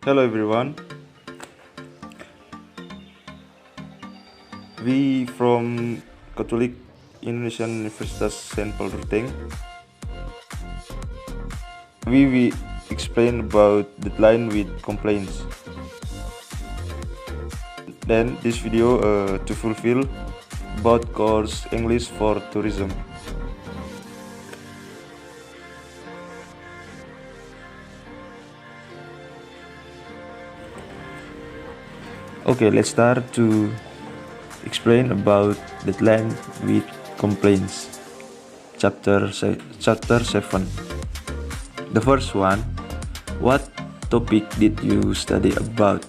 Hello everyone, we from Catholic Indonesian Universitas St. Paulus. We explain about the line with complaints. Then this video to fulfill about course English for tourism. Okay, let's start to explain about the line with complaints. Chapter 7. The first one, what topic did you study about?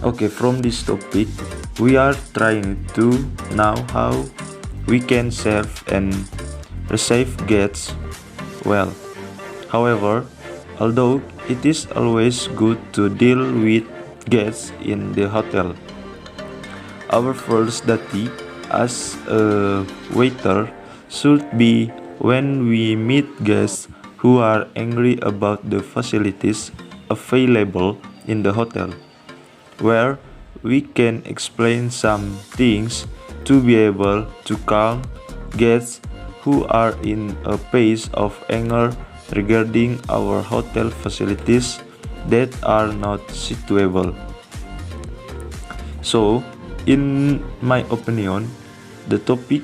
Okay, from this topic, we are trying to know how we can serve and receive guests well. However, although it is always good to deal with guests in the hotel, our first duty as a waiter should be when we meet guests who are angry about the facilities available in the hotel, where we can explain some things to be able to calm guests who are in a phase of anger regarding our hotel facilities that are not suitable. So, in my opinion, the topic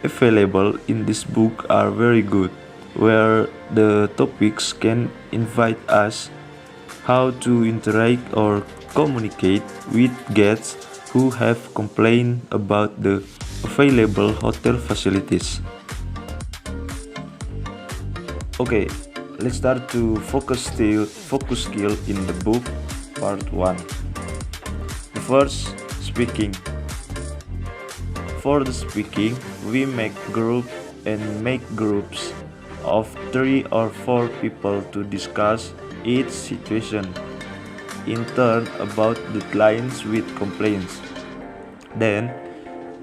available in this book are very good, where the topics can invite us how to interact or communicate with guests who have complained about the available hotel facilities. Okay, let's start to focus skill in the book part 1. The first, speaking. For the speaking, we make groups of 3 or 4 people to discuss each situation in turn about the lines with complaints. Then,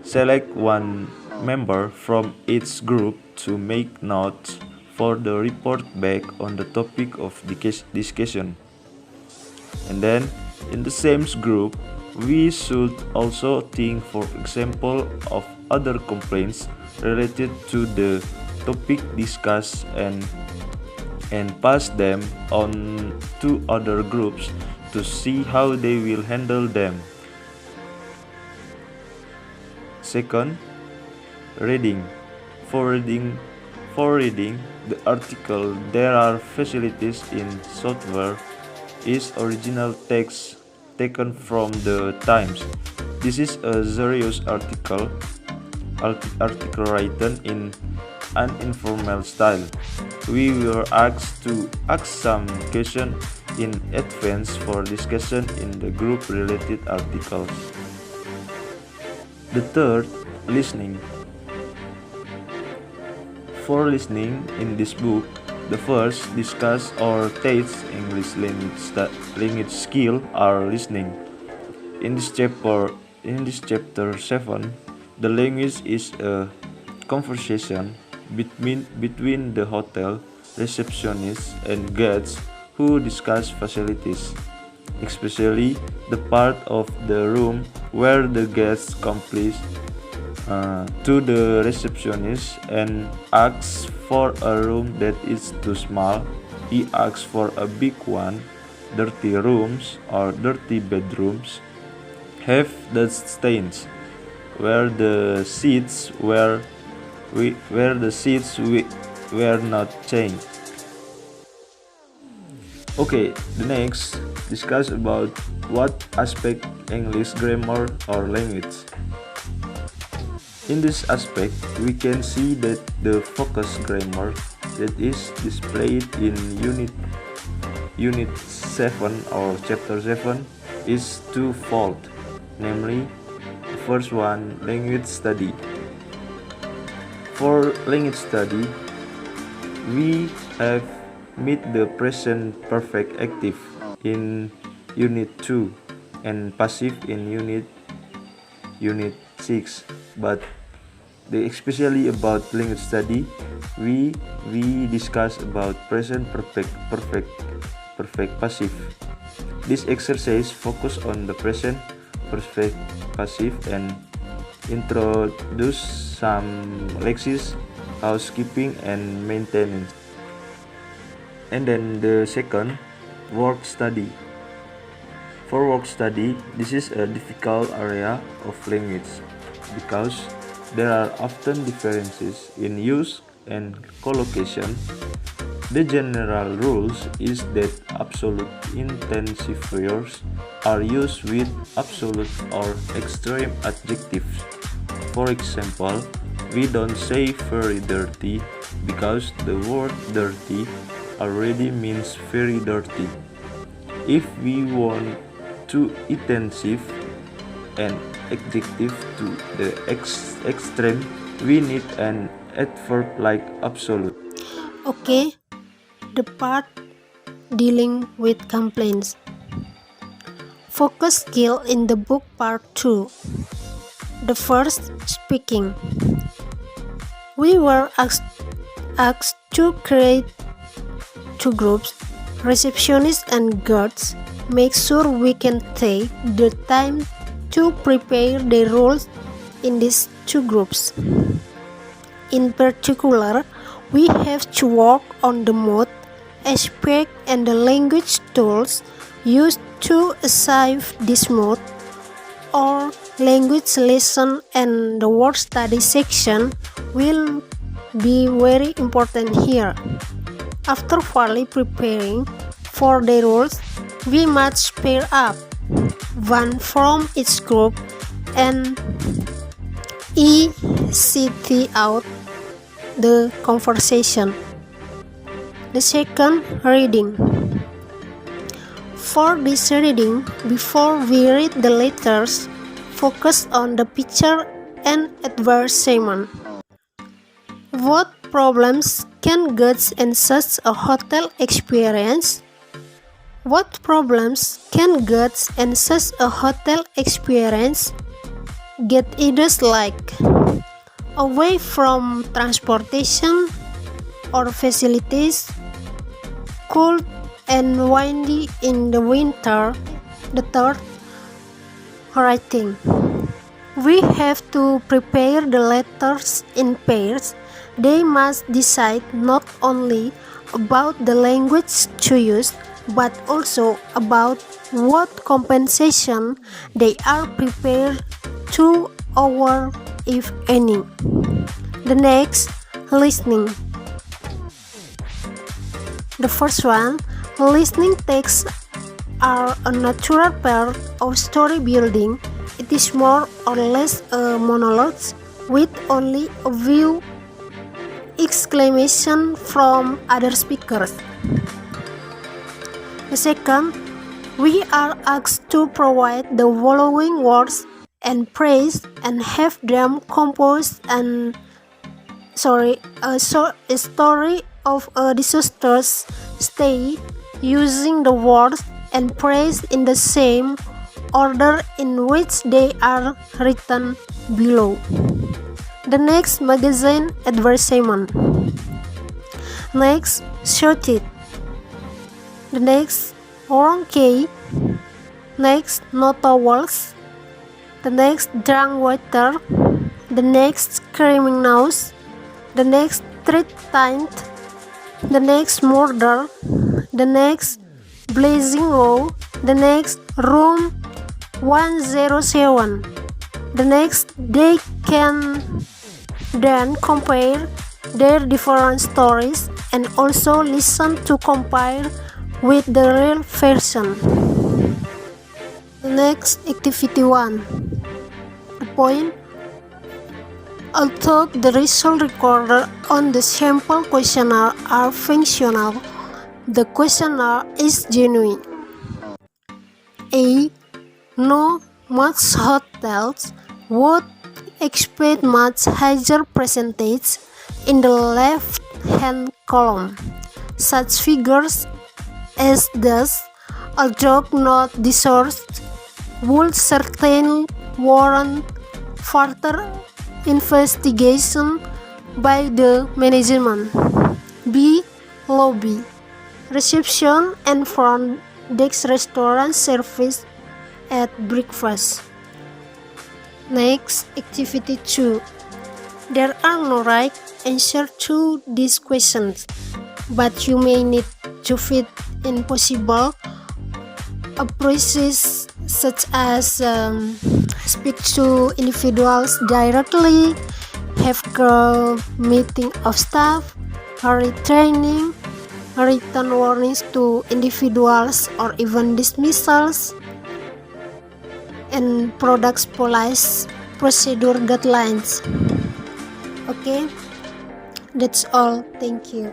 select one member from each group to make notes for the report back on the topic of discussion. And then, in the same group, we should also think, for example, of other complaints related to the topic discussed and pass them on to other groups to see how they will handle them. Second, reading. For reading the article, there are facilities in software is original text taken from the Times. This is a serious article written in an informal style. We were asked to ask some questions in advance for discussion in the group-related articles. The third, listening. For listening in this book, the first discuss or teach English language skill are listening. In this chapter 7, the language is a conversation between the hotel receptionist and guests who discuss facilities, especially the part of the room where the guests complain to the receptionist and asks for a room that is too small. He asks for a big one. Dirty rooms or dirty bedrooms have dust stains where the seats were not changed. Okay, the next discuss about what aspect English grammar or language. In this aspect, we can see that the focus grammar that is displayed in Unit 7 or Chapter 7 is twofold, namely, the first one, language study. For language study, we have meet the present perfect active in Unit 2 and passive in Unit 6, but especially about language study, we discuss about present perfect perfect passive. This exercise focuses on the present perfect passive and introduce some lexis, housekeeping, and maintenance. And then the second, work study. For work study, this is a difficult area of language because there are often differences in use and collocation. The general rules is that absolute intensifiers are used with absolute or extreme adjectives. For example, we don't say very dirty because the word dirty already means very dirty. If we want to intensive an adjective to the extreme, we need an adverb like absolute. Okay, the part dealing with complaints. Focus skill in the book part 2. The first, speaking. We were asked to create 2 groups, receptionists and guards. Make sure we can take the time to prepare the roles in these 2 groups. In particular, we have to work on the mood, aspect, and the language tools used to achieve this mood, or language lesson and the word study section will be very important here. After fully preparing for the roles, we must pair up one from each group and ECT out the conversation. The second, reading. For this reading, before we read the letters, focus on the picture and advertisement. What problems can get in such a hotel experience? What problems can get in such a hotel experience? Get ideas like away from transportation or facilities, cold and windy in the winter. The third, writing. We have to prepare the letters in pairs. They must decide not only about the language to use, but also about what compensation they are prepared to offer, if any. The next, listening. The first one, listening texts are a natural part of story building. It is more or less a monologue with only a few exclamations from other speakers. The second, we are asked to provide the following words and phrase and have them compose a story of a disastrous stay using the words and phrase in the same order in which they are written below. The next, magazine advertisement. Next, shorted. The next, wrong key. Next, no towels. The next, drunk water. The next, screaming nose. The next, street tint. The next, murder. The next, blazing row. The next, room 107. The next, they can then compare their different stories and also listen to compare with the real version. The next, activity 1. The point. Although the result recorded on the sample questionnaire are functional, the questionnaire is genuine. A. No, most hotels would expect much higher percentage in the left-hand column. Such figures as thus, although not discussed, would certainly warrant further investigation by the management. B. Lobby. reception and front desk restaurant service at breakfast. Next, activity 2. There are no right answer to these questions, but you may need to fit in possible approaches such as speak to individuals directly, have group meeting of staff, hurry training, written warnings to individuals or even dismissals, and products policy procedure guidelines. Okay, that's all. Thank you.